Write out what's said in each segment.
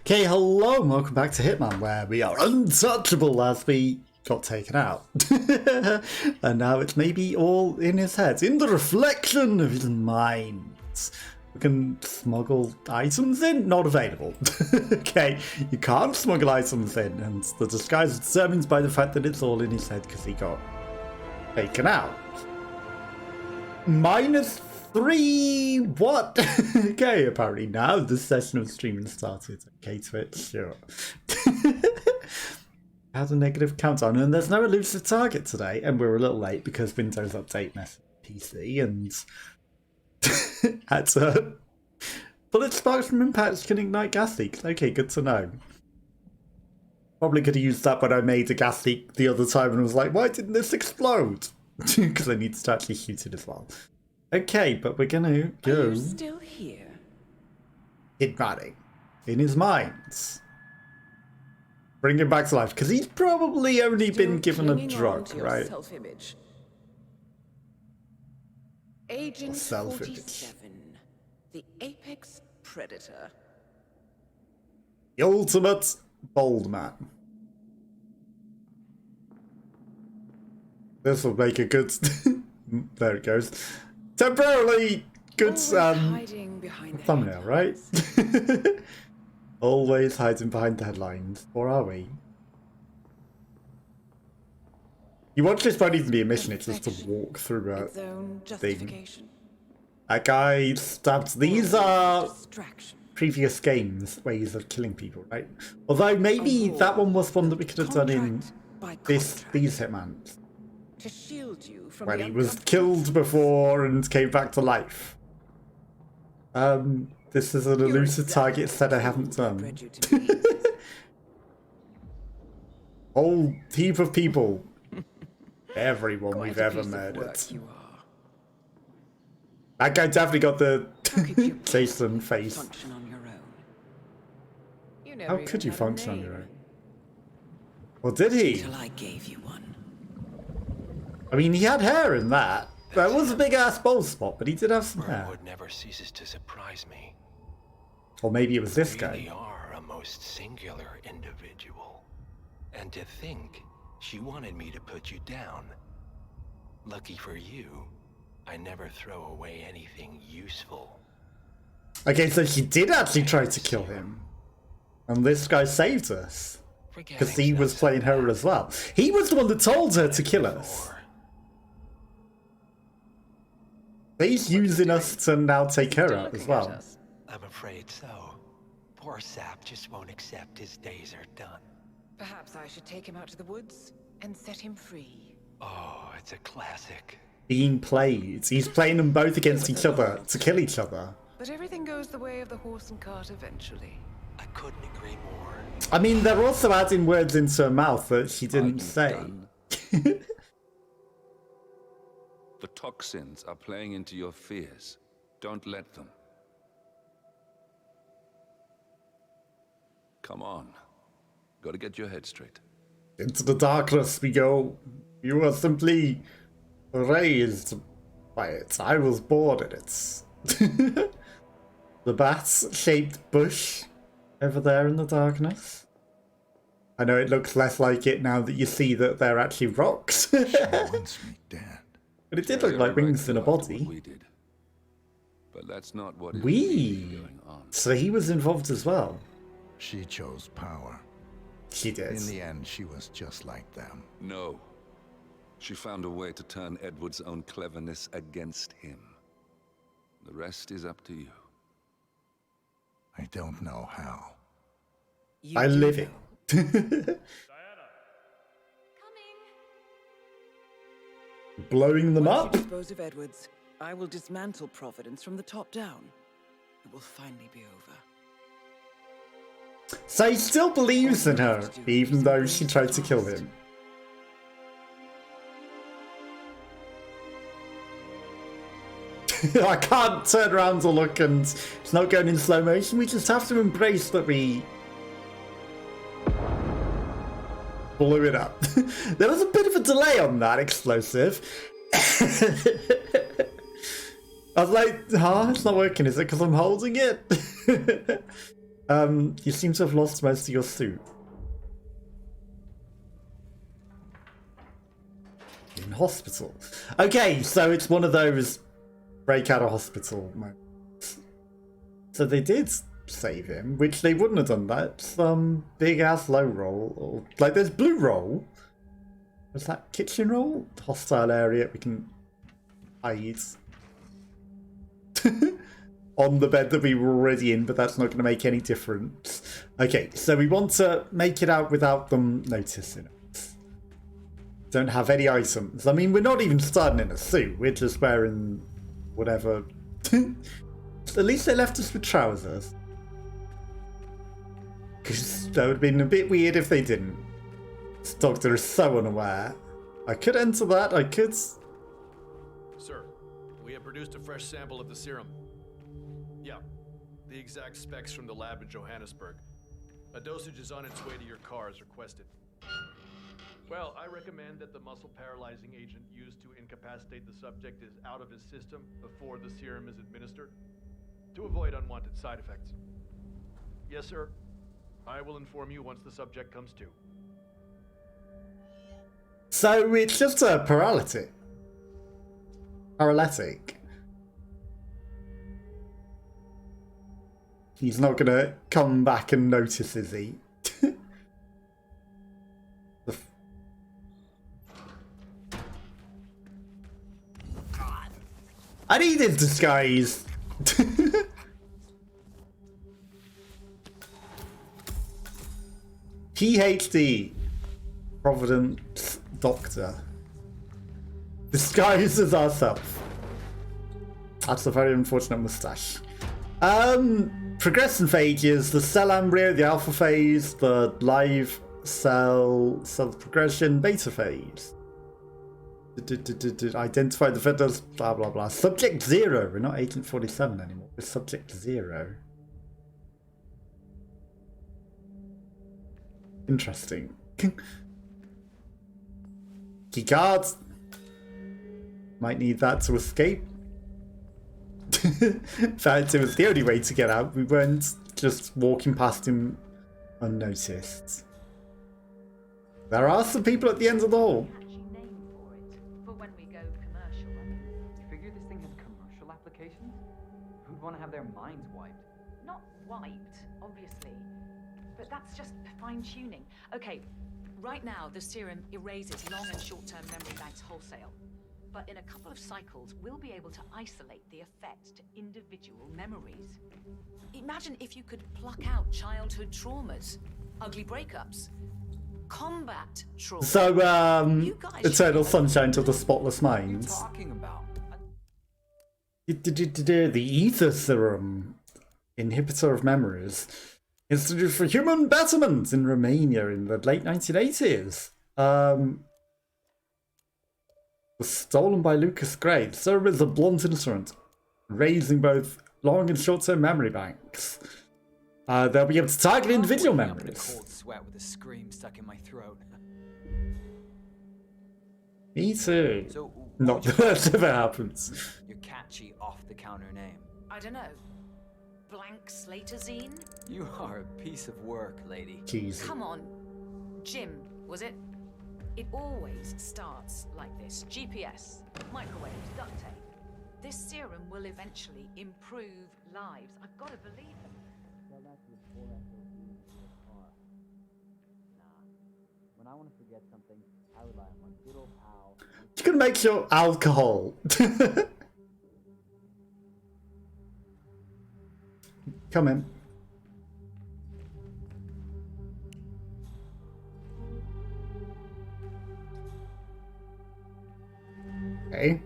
Okay, hello and welcome back to Hitman, where we are untouchable as we got taken out. And now it's maybe all in his head, in the reflection of his mind. We can smuggle items in? Not available. Okay, you can't smuggle items in, and the disguise is determined by the fact that it's all in his head because he got taken out. -3 what? Okay, apparently now the session of streaming started. Okay, Twitch, sure. Has a negative countdown, and there's no elusive target today, and we're a little late because Windows Update messed PC and had to. Bullet sparks from impacts can ignite gas leaks. Okay, good to know. Probably could have used that when I made a gas leak the other time and was like, why didn't this explode? Because I needed to actually shoot it as well. Okay, but we're gonna go. Are you still here? Hitman in his mind. Bring him back to life, because he's probably only been given a drug, right? Self-image. Agent Self-image. 47, the apex predator. The ultimate bold man. This will make a good. There it goes. Temporarily good thumbnail, right? Always hiding behind the headlines. Or are we? You want this not even be a mission, it's just to walk through a thing. That guy stabbed. These are previous games ways of killing people, right? Although maybe that one was one that we could have done in these Hitmans. To shield you from when he was killed before and came back to life. This is an elusive target set I haven't done. Whole heap of people. Everyone we've ever murdered. That guy definitely got the Jason face. How could you function on your own? Well, did he? Until I gave you one. I mean, he had hair in that. That was a big ass bald spot, but he did have some hair. Wood never ceases to surprise me. Or maybe it was this You guy. really are a most singular individual. And to think, she wanted me to put you down. Lucky for you, I never throw away anything useful. Okay, so she did actually try to kill him. And this guy saved us. Because he was playing her as well. He was the one that told her to kill us. He's using us to now take her out as well. I'm afraid so. Poor Sap just won't accept his days are done. Perhaps I should take him out to the woods and set him free. Oh, it's a classic. Being played. He's playing them both against each other to kill each other. But everything goes the way of the horse and cart eventually. I couldn't agree more. I mean, they're also adding words into her mouth that she didn't say. The toxins are playing into your fears. Don't let them. Come on. Gotta get your head straight. Into the darkness we go. You are simply raised by it. I was born in it. The bat-shaped bush over there in the darkness. I know it looks less like it now that you see that they're actually rocks. She wants me dead. But it did look like wings in a body. We did. But that's not what is going on. So he was involved as well. She chose power. She did. In the end, she was just like them. No. She found a way to turn Edward's own cleverness against him. The rest is up to you. I don't know how. By living. Blowing them Once up? you dispose of Edwards, I will dismantle Providence from the top down. It will finally be over. So he still believes in her, even though she tried to kill him. I can't turn around to look, and it's not going in slow motion. We just have to embrace that we blew it up. There was a bit of a delay on that explosive. I was like, huh, it's not working, is it? Because I'm holding it? You seem to have lost most of your suit. In hospital. Okay, so it's one of those break out of hospital moments. So they did save him, which they wouldn't have done that. Some big ass low roll. Or, like there's blue roll. Was that kitchen roll? Hostile area, we can hide. On the bed that we were already in, but that's not going to make any difference. Okay, so we want to make it out without them noticing it. Don't have any items. I mean, we're not even starting in a suit. We're just wearing whatever. At least they left us with trousers. Because that would have been a bit weird if they didn't. This doctor is so unaware. I could enter that, I could... Sir, we have produced a fresh sample of the serum. Yeah, the exact specs from the lab in Johannesburg. A dosage is on its way to your car as requested. Well, I recommend that the muscle paralyzing agent used to incapacitate the subject is out of his system before the serum is administered, to avoid unwanted side effects. Yes, sir. I will inform you once the subject comes to. So it's just a paralytic. Paralytic. He's not gonna come back and notice, is he? I need his disguise. PhD. Providence Doctor. Disguises ourselves. That's a very unfortunate moustache. Progressing phases, the cell embryo, the alpha phase, the live cell progression, beta phase. Identify the fetus, blah blah blah. Subject 0. We're not Agent 47 anymore. We're Subject 0. Interesting. Key cards. Might need that to escape. In fact, it was the only way to get out. We weren't just walking past him unnoticed. There are some people at the end of the hall. Name for it for when we go commercial. You figure this thing has commercial applications? Who'd want to have their minds wiped? Not wiped, obviously, but that's just fine-tuning. Okay, right now the serum erases long and short-term memory banks wholesale. But in a couple of cycles, we'll be able to isolate the effects to individual memories. Imagine if you could pluck out childhood traumas, ugly breakups, combat trauma. So, Eternal Sunshine to the Spotless Mind. Talking about? The ether serum, inhibitor of memories, Institute for Human Betterment in Romania in the late 1980s. Was stolen by Lucas Gray. The serum is a blunt instrument, raising both long and short-term memory banks. They'll be able to target individual memories. Cold sweat with a scream stuck in my throat. Me too. So, Not that that ever happens. your catchy off-the-counter name. I don't know. Blank Slaterzine? You are a piece of work, lady. Jeez. Come on. Jim, was it? It always starts like this. GPS, microwaves, duct tape. This serum will eventually improve lives. I've got to believe them. When I want to forget something, I rely on my good old pal. You can make your alcohol. Come in. Okay.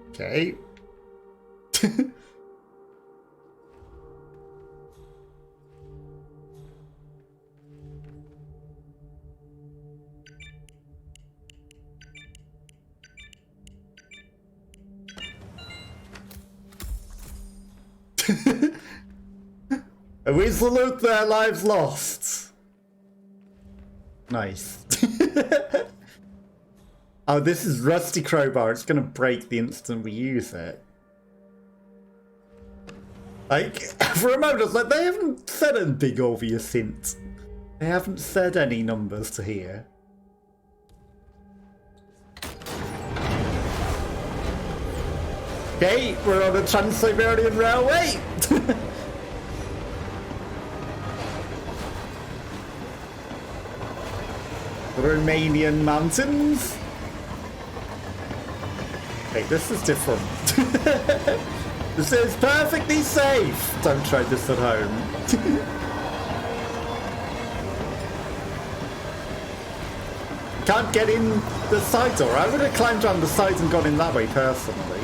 Okay. And we salute their lives lost. Nice. Oh, this is Rusty Crowbar. It's going to break the instant we use it. Like, for a moment, I was like, they haven't said a big obvious hint. They haven't said any numbers to hear. Okay, we're on a Trans-Siberian Railway! The Romanian mountains? Hey, this is different. This is perfectly safe! Don't try this at home. Can't get in the side door. I would have climbed around the side and gone in that way personally.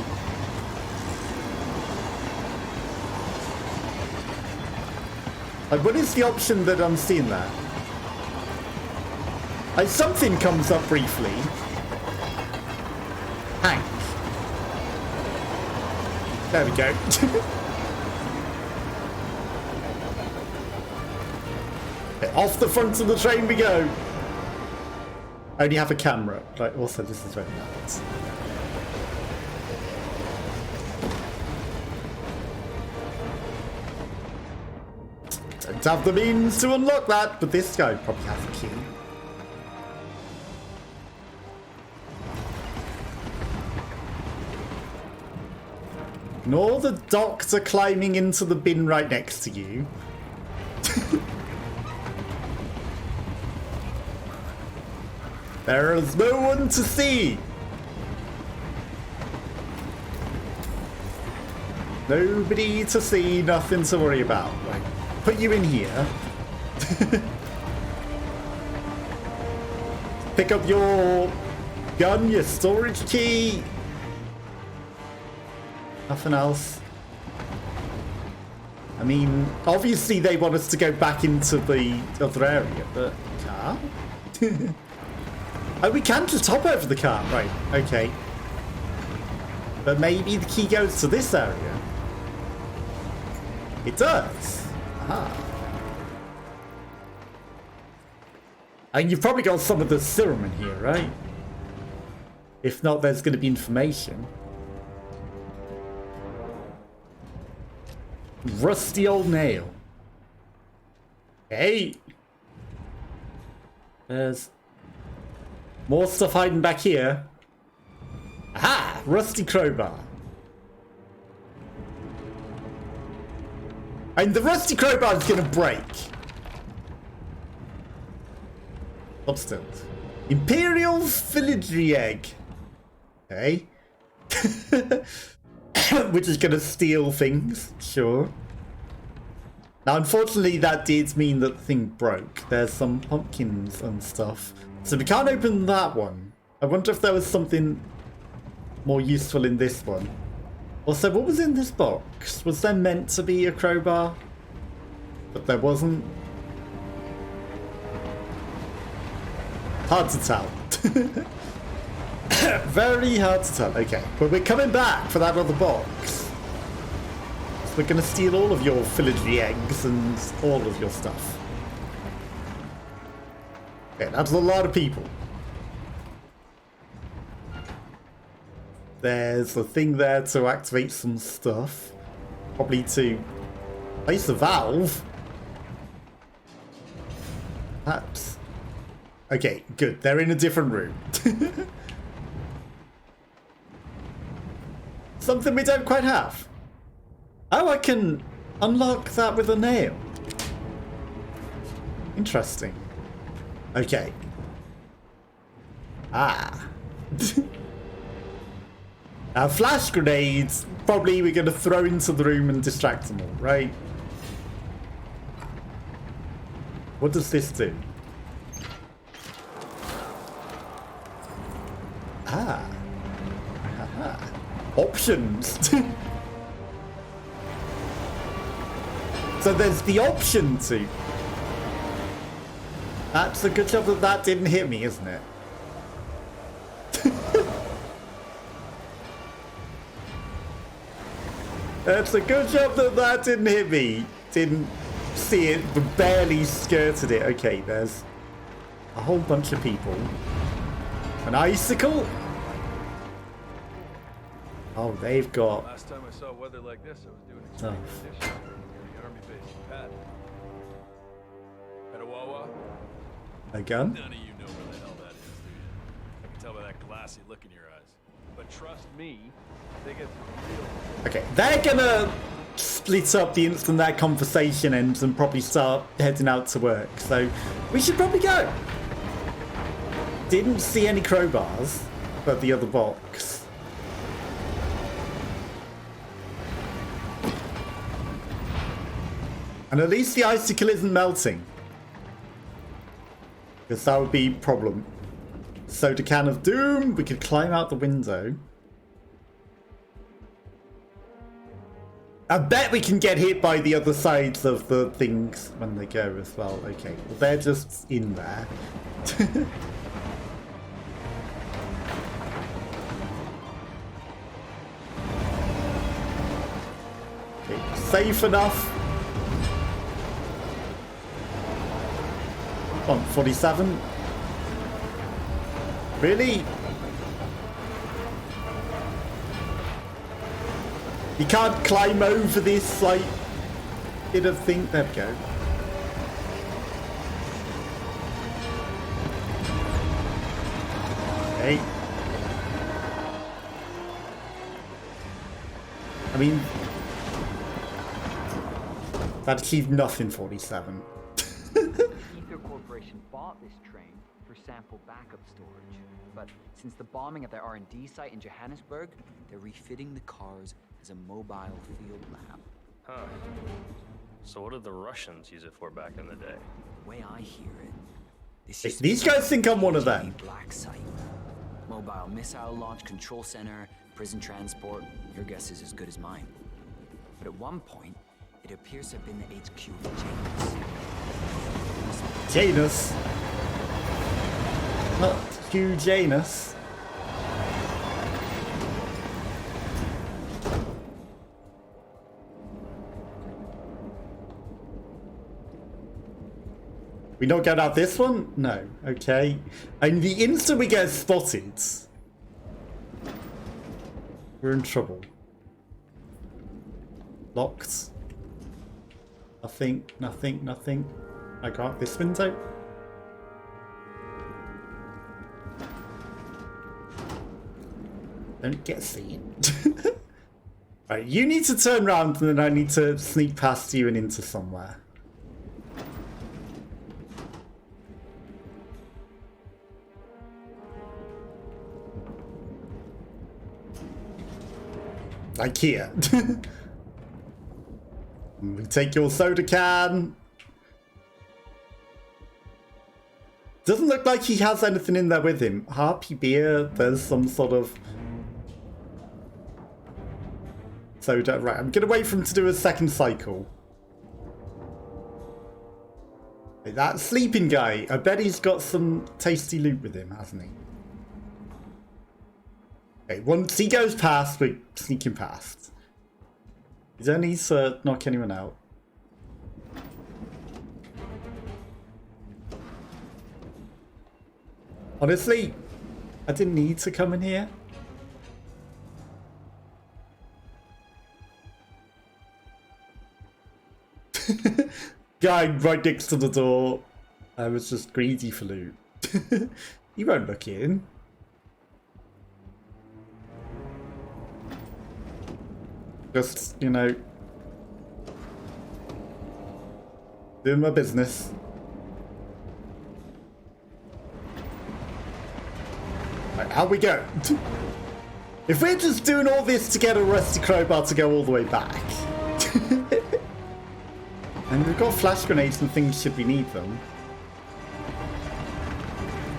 Like, what is the option that I'm seeing there? Like, something comes up briefly. Hank. There we go. Okay, off the front of the train we go. I only have a camera. Right, also this is very nice. Don't have the means to unlock that, but this guy probably has a key. Ignore the doctor climbing into the bin right next to you. There is no one to see. Nobody to see, nothing to worry about. Right. Put you in here. Pick up your gun, your storage key. Nothing else. I mean, obviously they want us to go back into the other area, but car? Oh, we can just hop over the car. Right, okay. But maybe the key goes to this area. It does. Aha. And you've probably got some of the serum in here, right? If not, there's going to be information. Rusty old nail. Hey. There's more stuff hiding back here. Aha! Rusty crowbar. And the rusty crowbar is going to break. Substance. Imperial filigree egg. Okay. Which is going to steal things. Sure. Now, unfortunately, that did mean that the thing broke. There's some pumpkins and stuff. So we can't open that one. I wonder if there was something more useful in this one. Also, what was in this box? Was there meant to be a crowbar? But there wasn't. Hard to tell. Very hard to tell. Okay, but we're coming back for that other box. So we're going to steal all of your filigree eggs and all of your stuff. Okay, that's a lot of people. There's a thing there to activate some stuff. Probably to place the valve. Perhaps. Okay, good. They're in a different room. Something we don't quite have. Oh, I can unlock that with a nail. Interesting. Okay. Ah. Now, flash grenades, probably we're going to throw into the room and distract them all, right? What does this do? Ah. Aha. Options. So there's the option to. That's a good job that that didn't hit me, isn't it? That's a good job that that didn't hit me. Didn't see it, but barely skirted it. Okay, there's a whole bunch of people. An icicle? Oh, they've got... Last time I saw weather like this, I was doing Oh. expeditions near the army base in Pat. At a Wawa? A gun? None of you know where the hell that is, do you? I can tell by that glassy look in your eyes. But trust me, they get some real... Okay, they're gonna split up the instant that conversation ends and probably start heading out to work. So we should probably go. Didn't see any crowbars, but the other box. And at least the icicle isn't melting. Because that would be a problem. Soda can of doom. We could climb out the window. I bet we can get hit by the other sides of the things when they go as well. Okay, well they're just in there. Okay, safe enough. Come on, 47. Really? You can't climb over this, like, bit of thing. There we go. Okay. I mean, that achieved nothing, 47. Ether Corporation bought this train for sample backup storage, but since the bombing at their R&D site in Johannesburg, they're refitting the cars as a mobile field lab. Huh. So what did the Russians use it for back in the day? The way I hear it, this Hey, used to these be guys think I'm one of a them. black site. Mobile missile launch control center, prison transport. Your guess is as good as mine. But at one point, it appears to have been the HQ of Janus. Janus. Not Hugh Janus. We not get out this one? No. Okay. And the instant we get spotted, we're in trouble. Locked. Nothing, nothing, nothing. I go out this window. Don't get seen. Right, you need to turn around and then I need to sneak past you and into somewhere. IKEA. We take your soda can. Doesn't look like he has anything in there with him. Harpy beer, there's some sort of soda. Right, I'm gonna wait for him to do a second cycle. That sleeping guy, I bet he's got some tasty loot with him, hasn't he? Okay, once he goes past, we're sneaking past. You don't need to knock anyone out. Honestly, I didn't need to come in here. Guy right next to the door. I was just greedy for loot. He won't look in. Just, you know, doing my business. Right, how we go? If we're just doing all this to get a rusty crowbar to go all the way back. And we've got flash grenades and things should we need them.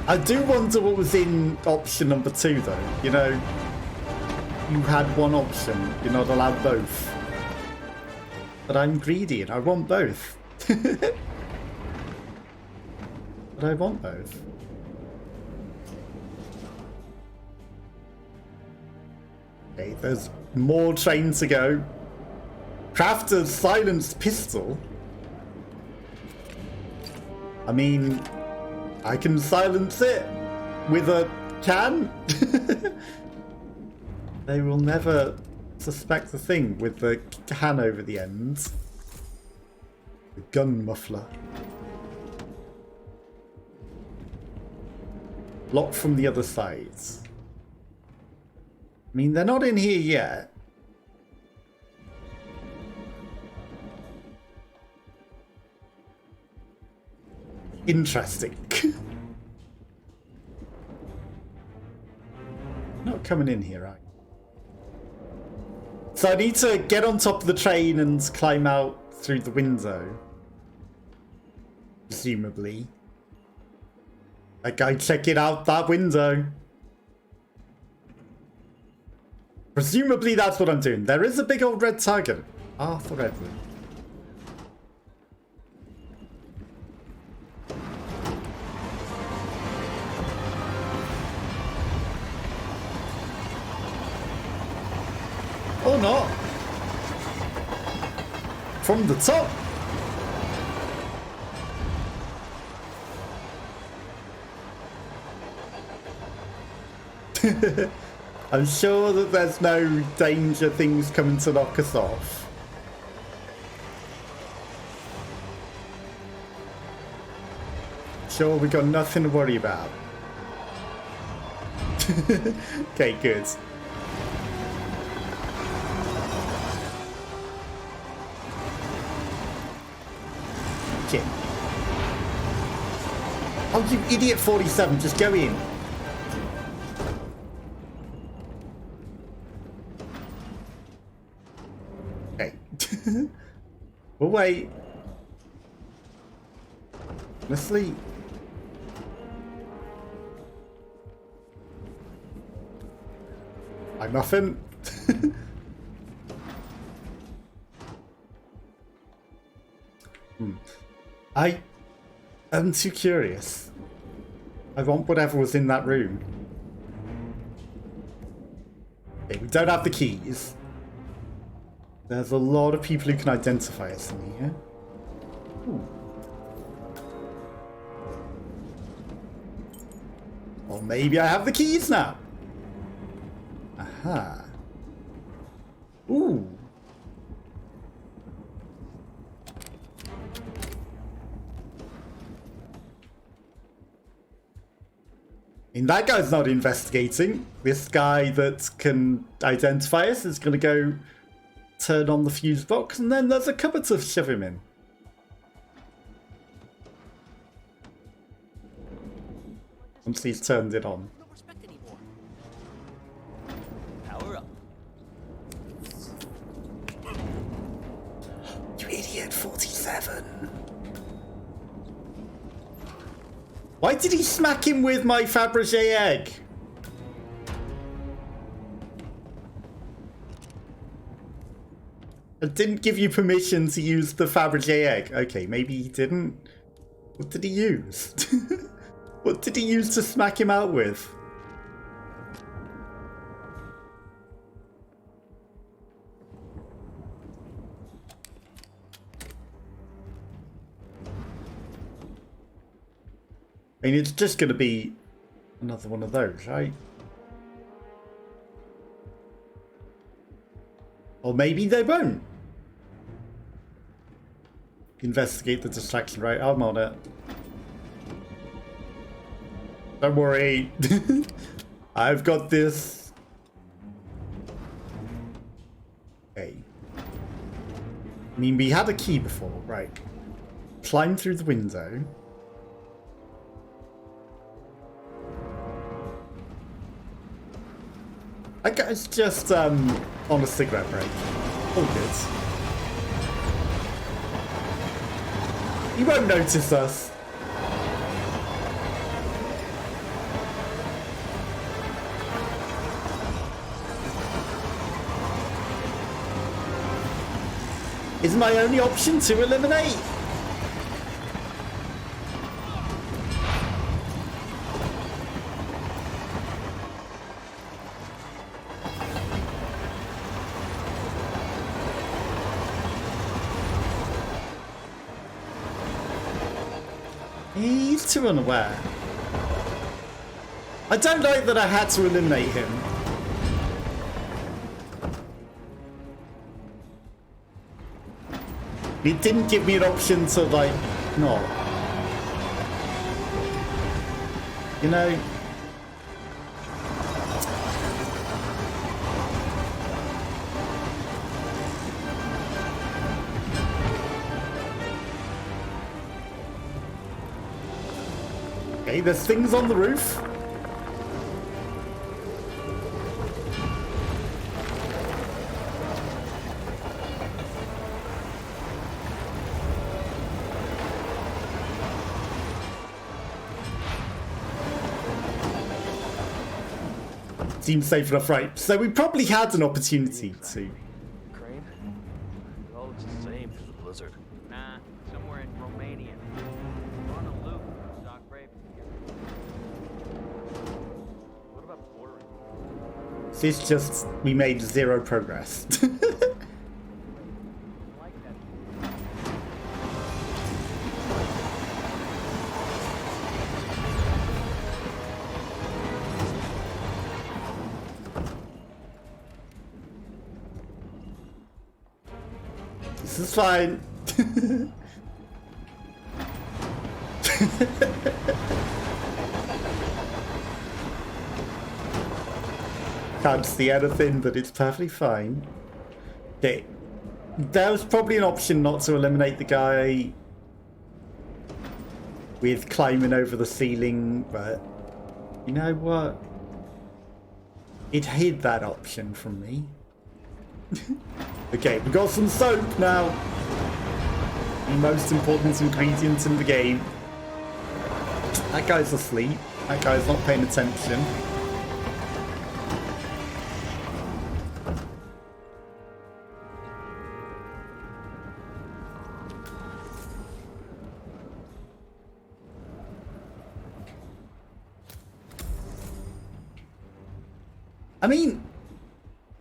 I do wonder what was in option number 2 though. You know, you had one option, you're not allowed both. But I'm greedy and I want both. But I want both. Okay, there's more train to go. Crafter's silenced pistol. I mean, I can silence it with a can. They will never suspect the thing with the can over the end. The gun muffler. Locked from the other side. I mean, they're not in here yet. Interesting. Not coming in here, right? So I need to get on top of the train and climb out through the window. Presumably. Like, I check it out that window. Presumably that's what I'm doing. There is a big old red target. Arthur Edward. Or not. From the top. I'm sure that there's no danger things coming to knock us off. Sure, we got nothing to worry about. Okay, good. Shit. Oh, you idiot 47, just go in. Okay. We'll wait. Honestly. I'm nothing. I am too curious. I want whatever was in that room. Okay, we don't have the keys. There's a lot of people who can identify us in here. Ooh. Or maybe I have the keys now. Aha. Ooh. And that guy's not investigating. This guy that can identify us is going to go turn on the fuse box, and then there's a cupboard to shove him in. Once he's turned it on. No respect anymore. Power up. You idiot 47. Why did he smack him with my Fabergé egg? I didn't give you permission to use the Fabergé egg. Okay, maybe he didn't. What did he use? What did he use to smack him out with? I mean, it's just going to be another one of those, right? Or maybe they won't. Investigate the distraction, right? I'm on it. Don't worry. I've got this. Okay. I mean, we had a key before, right? Climb through the window. That guy's just on a cigarette break. All good. He won't notice us. Is my only option to eliminate? He's too unaware. I don't like that I had to eliminate him. It didn't give me an option to, like, not. You know? Okay, there's things on the roof. Seems safe enough, right? So we probably had an opportunity to. Crane? It all looks the same through the blizzard. Nah, somewhere in Romania. We're on a loop, Doc Brave. What about bordering? It's just we made zero progress. Like that. This is fine. Can't see anything, but it's perfectly fine. Okay. There was probably an option not to eliminate the guy with climbing over the ceiling, but you know what? It hid that option from me. Okay, we got some soap now. The most important ingredient in the game. That guy's asleep. That guy's not paying attention. I mean,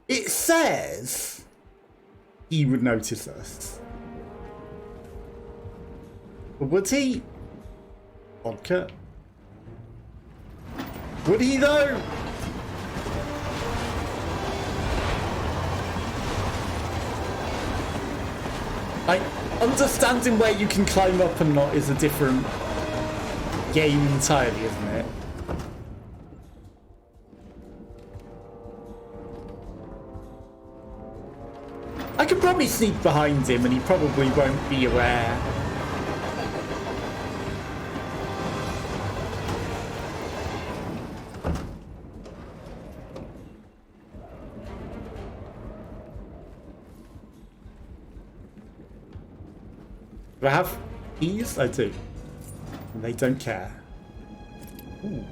it says he would notice us. But would he? Vodka? Would he though? Like, understanding where you can climb up and not is a different game entirely, isn't it? I could probably sneak behind him and he probably won't be aware. Do I have keys? I do. And they don't care. Ooh.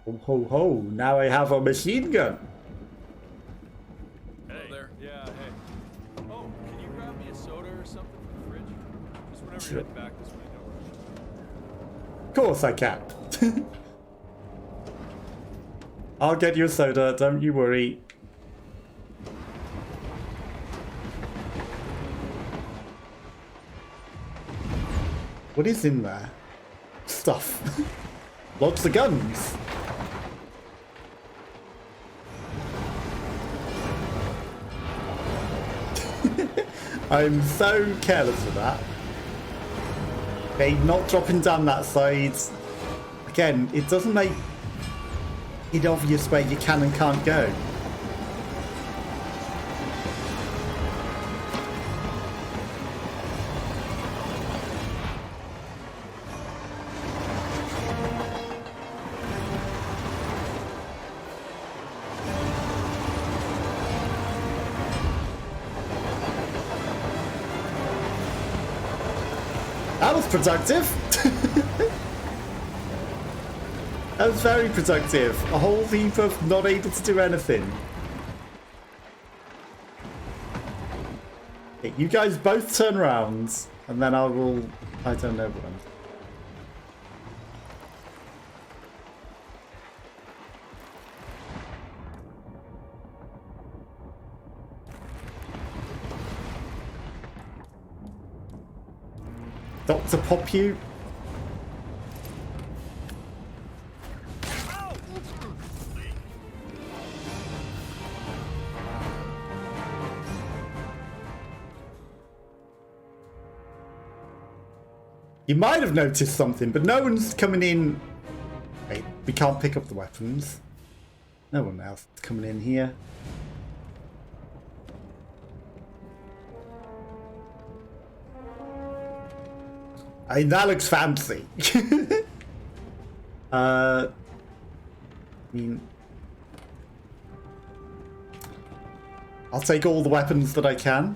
Ho ho ho, now I have a machine gun. Hello there. Yeah, hey. Oh, can you grab me a soda or something from the fridge? Just whenever Sure. you head back this way, don't rush. Of course I can. I'll get you a soda, don't you worry. What is in there? Stuff. Lots of guns. I'm so careless with that. Okay, not dropping down that side. Again, it doesn't make it obvious where you can and can't go. That was productive. That was very productive. A whole heap of not able to do anything. Okay, you guys both turn around, and then I will... I don't know what I'm... Dr. Pop you. You might have noticed something, but no one's coming in. Wait, we can't pick up the weapons. No one else is coming in here. I mean, that looks fancy. I mean, I'll take all the weapons that I can.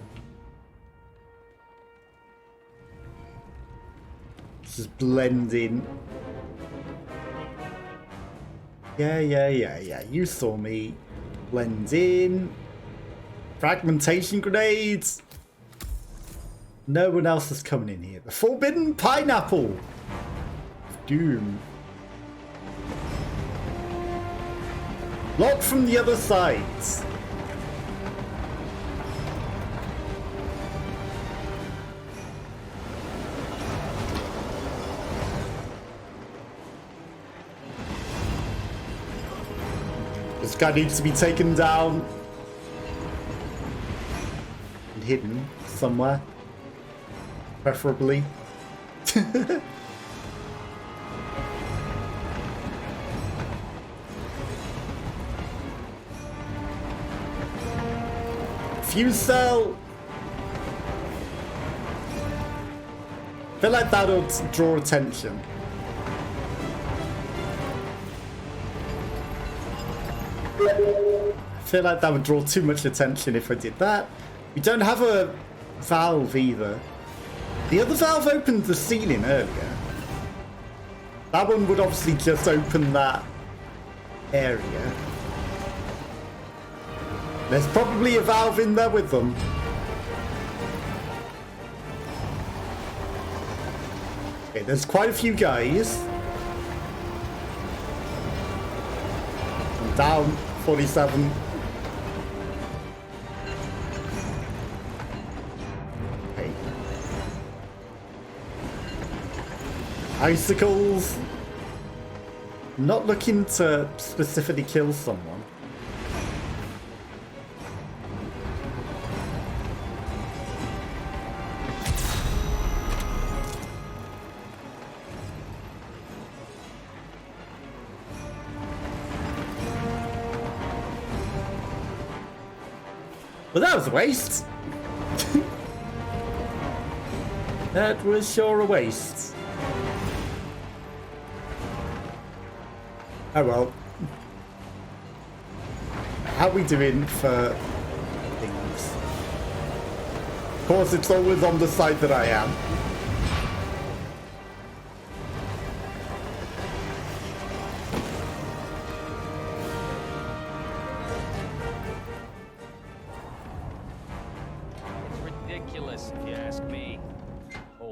Just blend in. Yeah. You saw me. Blend in. Fragmentation grenades. No one else is coming in here. The forbidden pineapple. Doom. Locked from the other side. This guy needs to be taken down and hidden somewhere, preferably. Fuse cell. I feel like that'll draw attention. I feel like that would draw too much attention if I did that. We don't have a valve either. The other valve opened the ceiling earlier. That one would obviously just open that area. There's probably a valve in there with them. Okay, there's quite a few guys. I'm down 47. Okay. Icicles. I'm not looking to specifically kill someone. Well, that was a waste. That was sure a waste. Oh well. How are we doing for things? Of course, it's always on the side that I am.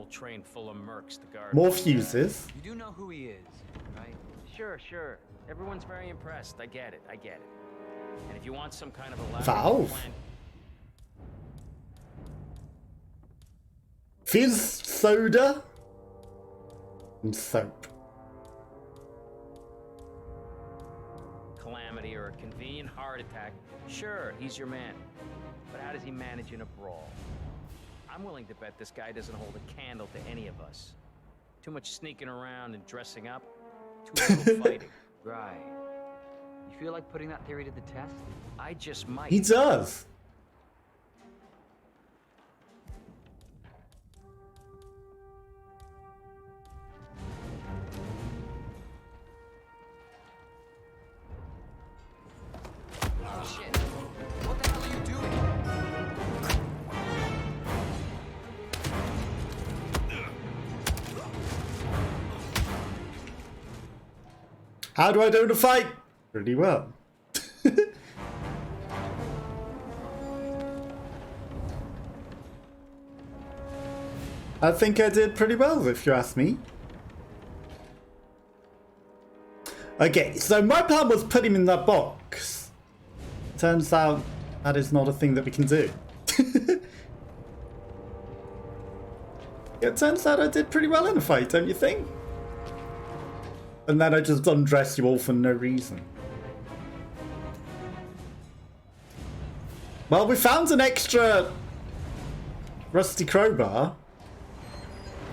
Train full of mercs to guard. More fuses. You do know who he is, right? Sure. Everyone's very impressed. I get it. And if you want some kind of a Valve. plan... Fizz soda and soap. Calamity or a convenient heart attack. Sure, he's your man. But how does he manage in a brawl? I'm willing to bet this guy doesn't hold a candle to any of us. Too much sneaking around and dressing up. Too little fighting. Right. You feel like putting that theory to the test? I just might. He does. Shit. What the hell are you doing? How do I know to fight? Pretty well. I think I did pretty well, if you ask me. Okay, so my plan was put him in that box. Turns out that is not a thing that we can do. It turns out I did pretty well in a fight, don't you think? And then I just undress you all for no reason. Well, we found an extra rusty crowbar.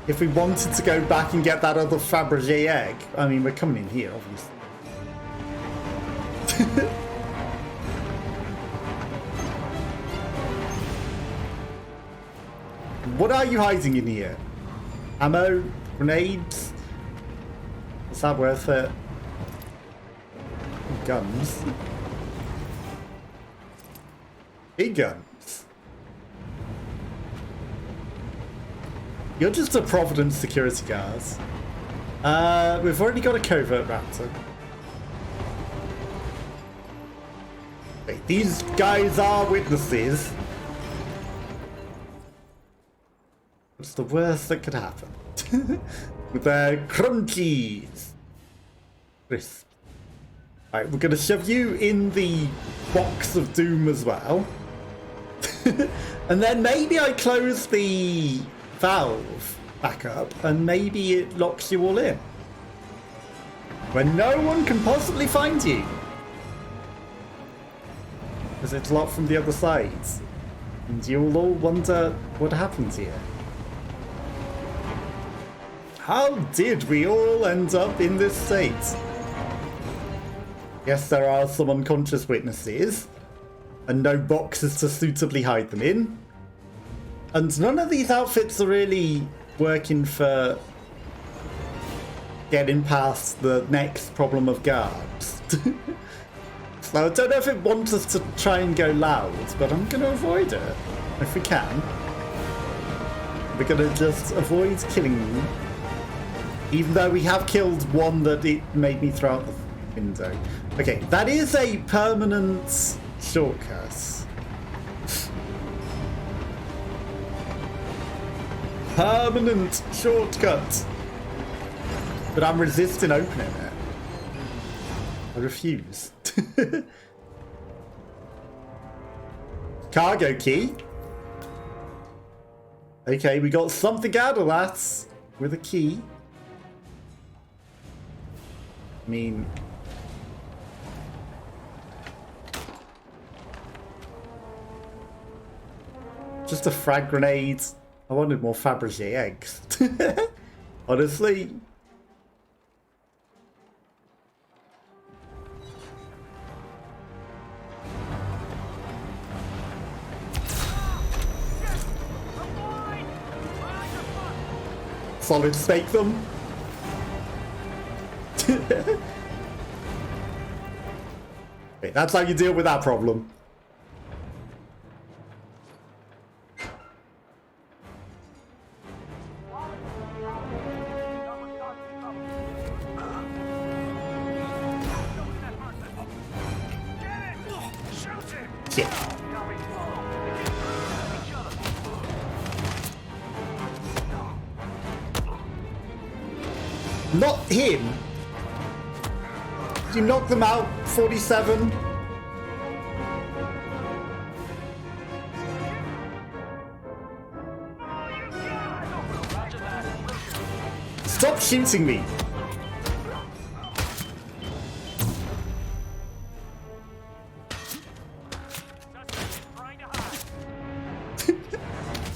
if we wanted to go back and get that other Fabergé egg, I mean, we're coming in here, obviously. What are you hiding in here? Ammo? Grenades? Is that worth it? Guns? Big guns? You're just a Providence security guard. We've already got a covert raptor. Wait, these guys are witnesses. What's the worst that could happen? With their crunchies. Crisp. Alright, we're gonna shove you in the box of doom as well. And then maybe I close the valve back up and maybe it locks you all in. Where no one can possibly find you. Because it's locked from the other side. And you'll all wonder what happened here. How did we all end up in this state? Yes, there are some unconscious witnesses, and no boxes to suitably hide them in. And none of these outfits are really working for getting past the next problem of guards. So I don't know if it wants us to try and go loud, but I'm going to avoid it if we can. We're going to just avoid killing them. Even though we have killed one that it made me throw out the window. Okay, that is a permanent shortcut. Permanent shortcut. But I'm resisting opening it. I refuse. Cargo key. Okay, we got something out of that with a key. I mean, just a frag grenade. I wanted more Fabergé eggs. Honestly. Solid stake them. Okay, that's how you deal with that problem. Shit. Not him. You knock them out, 47. Stop shooting me.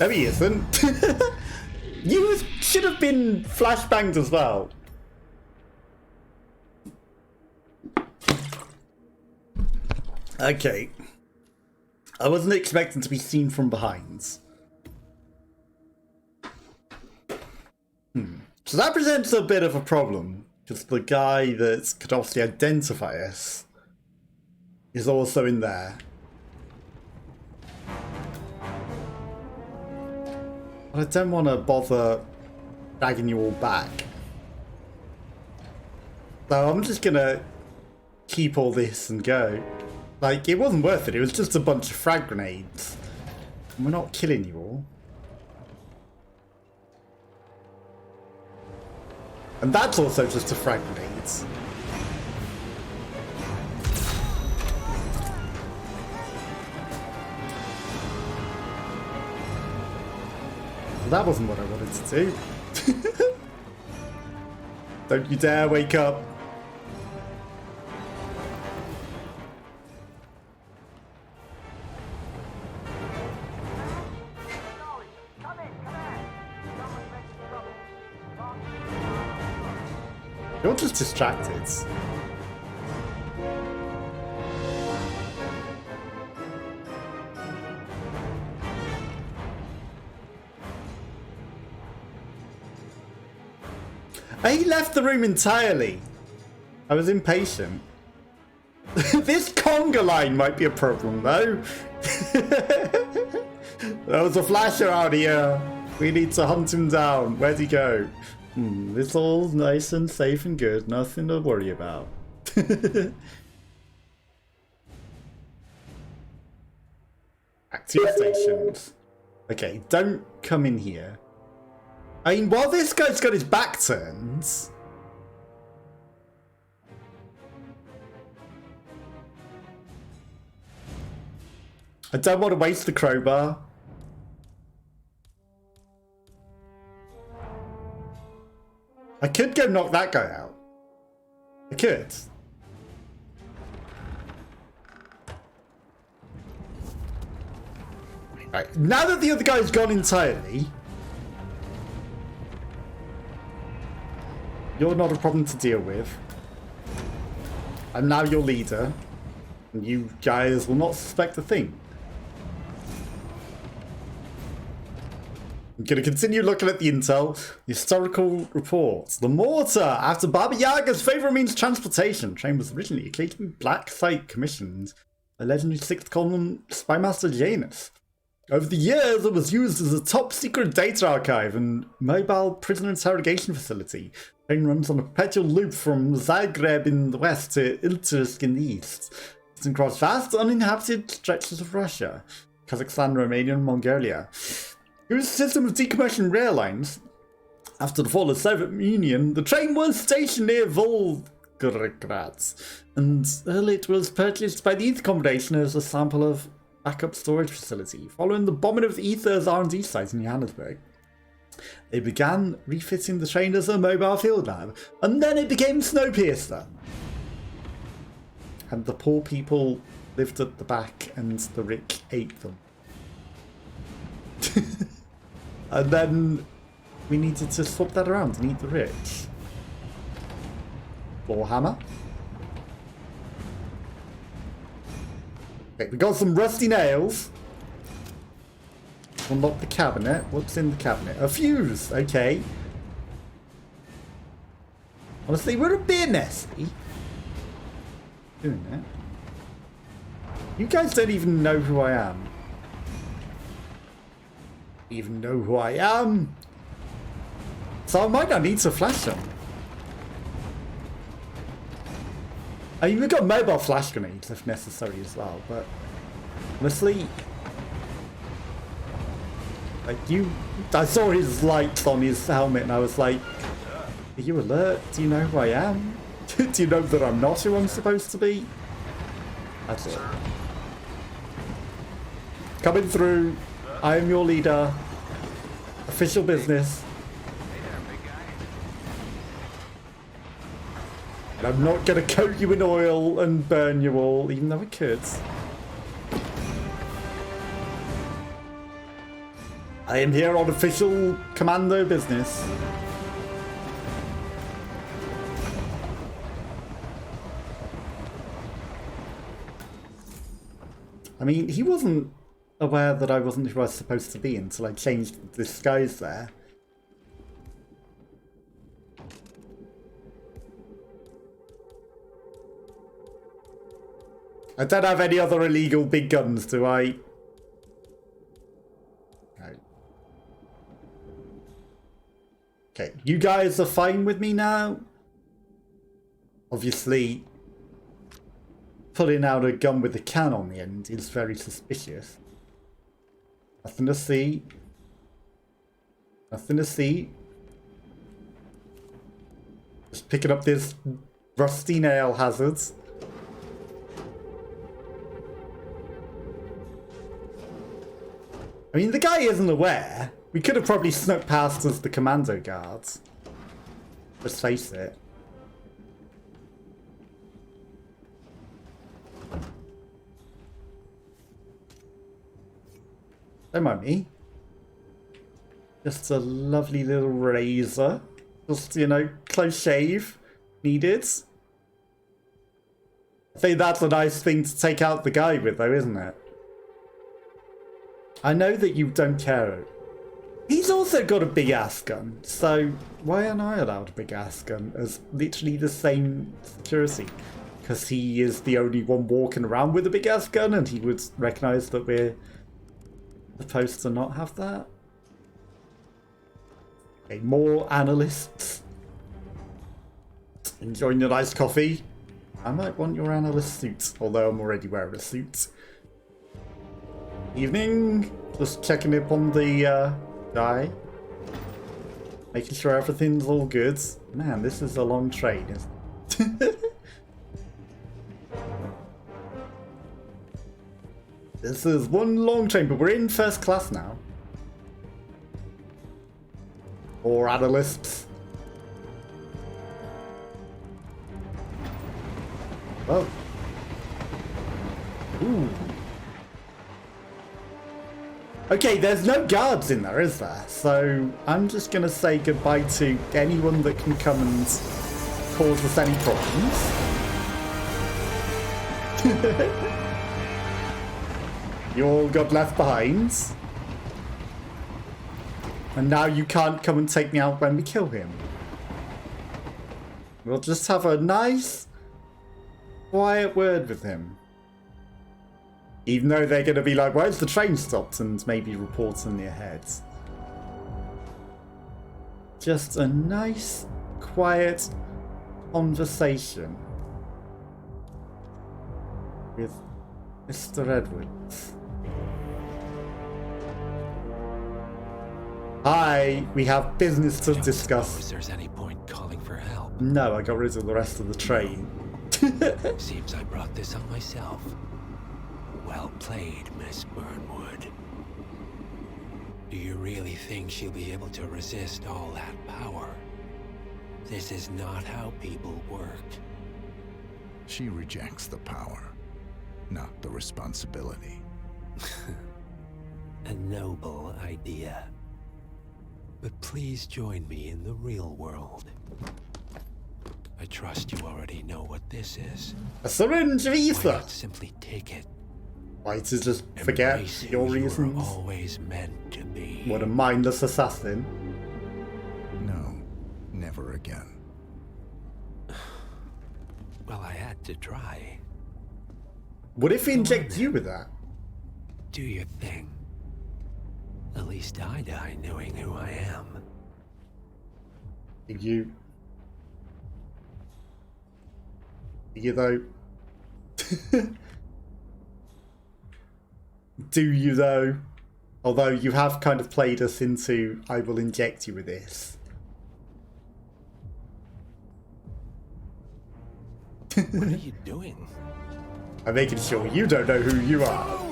No, he isn't. You should have been flashbanged as well. Okay. I wasn't expecting to be seen from behind. So that presents a bit of a problem, because the guy that could obviously identify us is also in there. But I don't want to bother dragging you all back. So I'm just gonna keep all this and go. Like, it wasn't worth it. It was just a bunch of frag grenades. And we're not killing you all. And that's also just a frag grenades. Well, that wasn't what I wanted to do. Don't you dare wake up. You're just distracted. He left the room entirely. I was impatient. This conga line might be a problem, though. There was a flasher out here. We need to hunt him down. Where'd he go? It's all nice and safe and good. Nothing to worry about. Active stations. Okay, don't come in here. I mean, while this guy's got his back turned... I don't want to waste the crowbar. I could go knock that guy out. I could. Right, now that the other guy's gone entirely, you're not a problem to deal with. I'm now your leader, and you guys will not suspect a thing. I'm going to continue looking at the intel. The historical reports. The mortar! After Baba Yaga's favourite means transportation. Train was originally a Clayton Black site commissioned by legendary 6th column spymaster Janus. Over the years, it was used as a top-secret data archive and mobile prisoner interrogation facility. The train runs on a perpetual loop from Zagreb in the west to Iltursk in the east. It's across vast, uninhabited stretches of Russia, Kazakhstan, Romania, and Mongolia. It was a system of decommissioned rail lines. After the fall of the Soviet Union, the train was stationed near Volgograd, and early it was purchased by the Ether Combination as a sample of backup storage facility. Following the bombing of the Ether's R&D site in Johannesburg, they began refitting the train as a mobile field lab, and then it became Snowpiercer. And the poor people lived at the back, and the rich ate them. And then we needed to swap that around and eat the rich. Floor hammer. Okay, we got some rusty nails. Unlock the cabinet. What's in the cabinet? A fuse. Okay. Honestly, we're a bit messy doing that. You guys don't even know who I am. Even know who I am. So I might not need to flash them. I mean, we've got mobile flash grenades if necessary as well, but honestly, like I saw his lights on his helmet and I was like, are you alert? Do you know who I am? Do you know that I'm not who I'm supposed to be? That's it. Coming through. I am your leader. Official business. And I'm not going to coat you in oil and burn you all, even though I could. I am here on official commando business. I mean, he wasn't aware that I wasn't who I was supposed to be until I changed the disguise there. I don't have any other illegal big guns, do I? No. Okay, you guys are fine with me now? Obviously, pulling out a gun with a can on the end is very suspicious. Nothing to see. Nothing to see. Just picking up this rusty nail hazard. I mean, the guy isn't aware. We could have probably snuck past as the commando guards. Let's face it. Don't mind me. Just a lovely little razor. Just, you know, close shave. needed. I think that's a nice thing to take out the guy with, though, isn't it? I know that you don't care. He's also got a big ass gun, so why aren't I allowed a big ass gun as literally the same security? Because he is the only one walking around with a big ass gun, and he would recognise that we're supposed to not have that. Okay, more analysts. Enjoying your nice coffee. I might want your analyst suit, although I'm already wearing a suit. Evening. Just checking up on the guy. Making sure everything's all good. Man, this is a long train, isn't it? This is one long train, but we're in first class now. Or analysts. Oh. Ooh. Okay, there's no guards in there, is there? So I'm just going to say goodbye to anyone that can come and cause us any problems. You all got left behind. And now you can't come and take me out when we kill him. We'll just have a nice, quiet word with him. Even though they're going to be like, why is the train stopped? And maybe report in their heads. Just a nice, quiet conversation with Mr. Edwards. Hi, we have business to discuss. Suppose there's any point calling for help. No, I got rid of the rest of the train. Seems I brought this on myself. Well played, Miss Burnwood. Do you really think she'll be able to resist all that power? This is not how people work. She rejects the power, not the responsibility. A noble idea. But please join me in the real world. I trust you already know what this is. A syringe of Why ether. not simply take it? Why to just forget Embrace who your you were reasons? always meant to be. What a mindless assassin. No, never again. Well, I had to try. What if we inject you with that? Do your thing. At least I die knowing who I am. You though? Do you though? Although you have kind of played us into, I will inject you with this. What are you doing? I'm making sure you don't know who you are.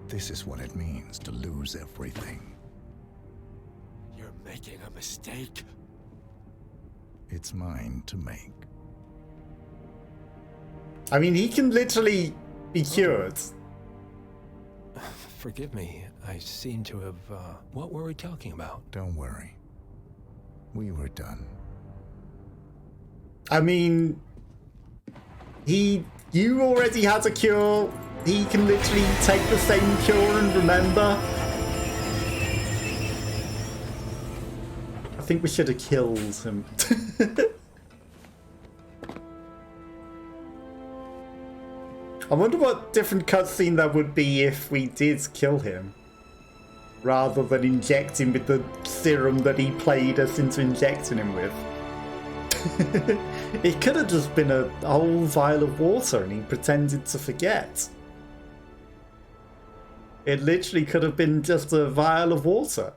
This is what it means to lose everything. You're making a mistake. It's mine to make. I mean, he can literally be cured. Forgive me, I seem to have, what were we talking about? Don't worry. We were done. I mean, you already had a cure. He can literally take the same cure and remember. I think we should have killed him. I wonder what different cutscene that would be if we did kill him. Rather than inject him with the serum that he played us into injecting him with. It could have just been a whole vial of water and he pretended to forget. It literally could have been just a vial of water.